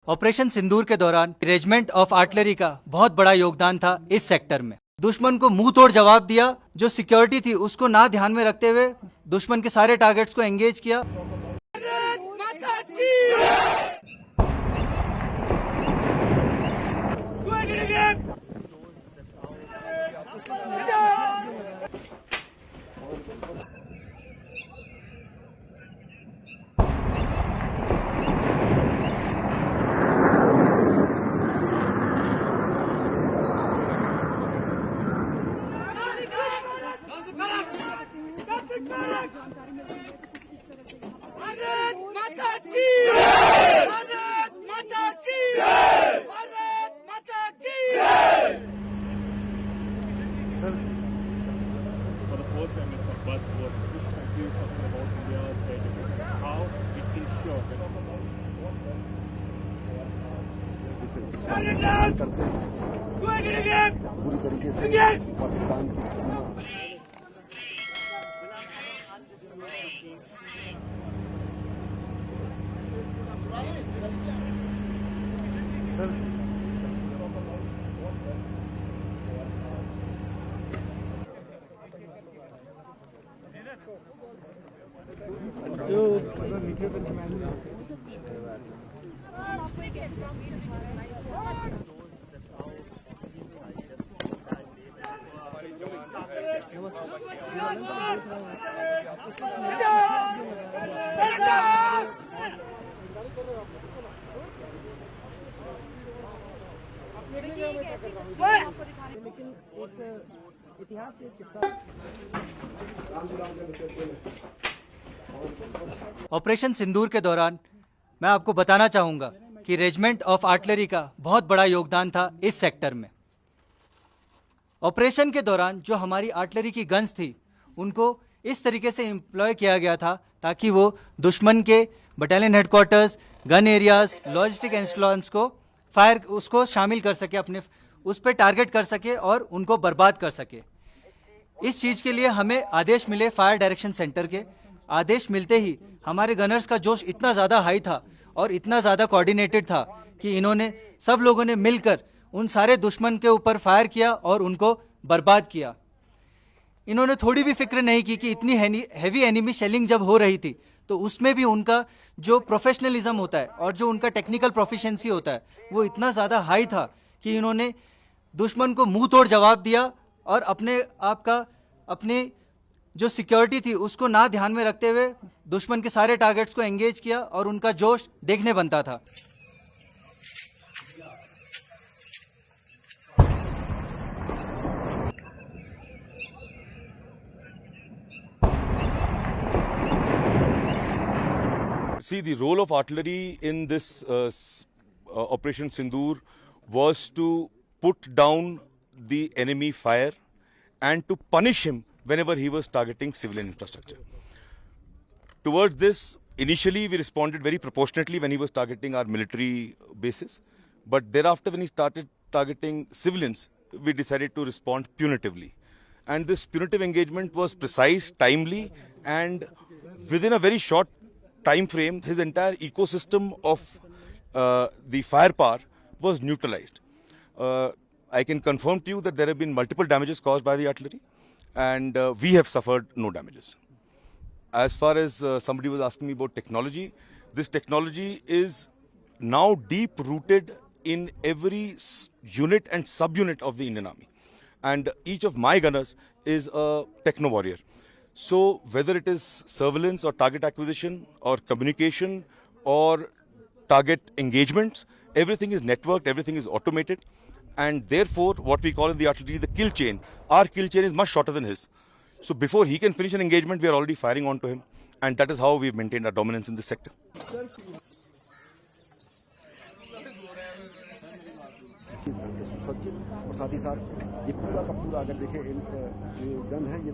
Operation सिंदूर के दौरान regiment of artillery का बहुत बड़ा योगदान था इस सेक्टर में। दुश्मन को मुंह तोड़ जवाब दिया। जो सिक्योरिटी थी उसको ना ध्यान में रखते हुए दुश्मन के सारे टारगेट्स को एंगेज किया। Sir, for the first time in the bus was this country is talking about India's air defense, how it is sure that करते हैं पूरी तरीके से पाकिस्तान की सीमा sir, लेकिन एक इतिहास से किस्सा ऑपरेशन सिंदूर के दौरान मैं आपको बताना चाहूंगा कि रेजिमेंट ऑफ आर्टिलरी का बहुत बड़ा योगदान था इस सेक्टर में। ऑपरेशन के दौरान जो हमारी आर्टिलरी की गन्स थी उनको इस तरीके से एम्प्लॉय किया गया था ताकि वो दुश्मन के battalion headquarters, gun areas, logistic installations को फायर उसको शामिल कर सके, अपने उस पर टारगेट कर सके और उनको बर्बाद कर सके। इस चीज़ के लिए हमें आदेश मिले फायर डायरेक्शन सेंटर के। आदेश मिलते ही हमारे गनर्स का जोश इतना ज़्यादा हाई था और इतना ज़्यादा कोऑर्डिनेटेड था कि इन्होंने सब लोगों ने मिलकर उन सारे दुश्मन के ऊपर फायर किया और उनको बर्बाद किया। इन्होंने थोड़ी भी फिक्र नहीं की कि इतनी हैवी एनिमी शेलिंग जब हो रही थी तो उसमें भी उनका जो प्रोफेशनलिज्म होता है और जो उनका टेक्निकल प्रोफिशिएंसी होता है वो इतना ज़्यादा हाई था कि इन्होंने दुश्मन को मुंह तोड़ जवाब दिया और अपने जो सिक्योरिटी थी उसको ना ध्यान में रखते हुए दुश्मन के सारे टारगेट्स को एंगेज किया और उनका जोश देखने बनता था। See, the role of artillery in this Operation Sindoor was to put down the enemy fire and to punish him whenever he was targeting civilian infrastructure. Towards this, initially we responded very proportionately when he was targeting our military bases, but thereafter when he started targeting civilians, we decided to respond punitively. And this punitive engagement was precise, timely, and within a very short time frame, his entire ecosystem of the firepower was neutralized. I can confirm to you that there have been multiple damages caused by the artillery, and we have suffered no damages. As far as somebody was asking me about technology, this technology is now deep rooted in every unit and subunit of the Indian Army. And each of my gunners is a techno warrior. So whether it is surveillance or target acquisition or communication or target engagements, everything is networked, everything is automated. And therefore, what we call in the artillery the kill chain, our kill chain is much shorter than his. So before he can finish an engagement, we are already firing onto him. And that is how we've maintained our dominance in this sector. और साथ ही साथ ये पूरा का पूरा अगर देखें ये गन है ये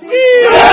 3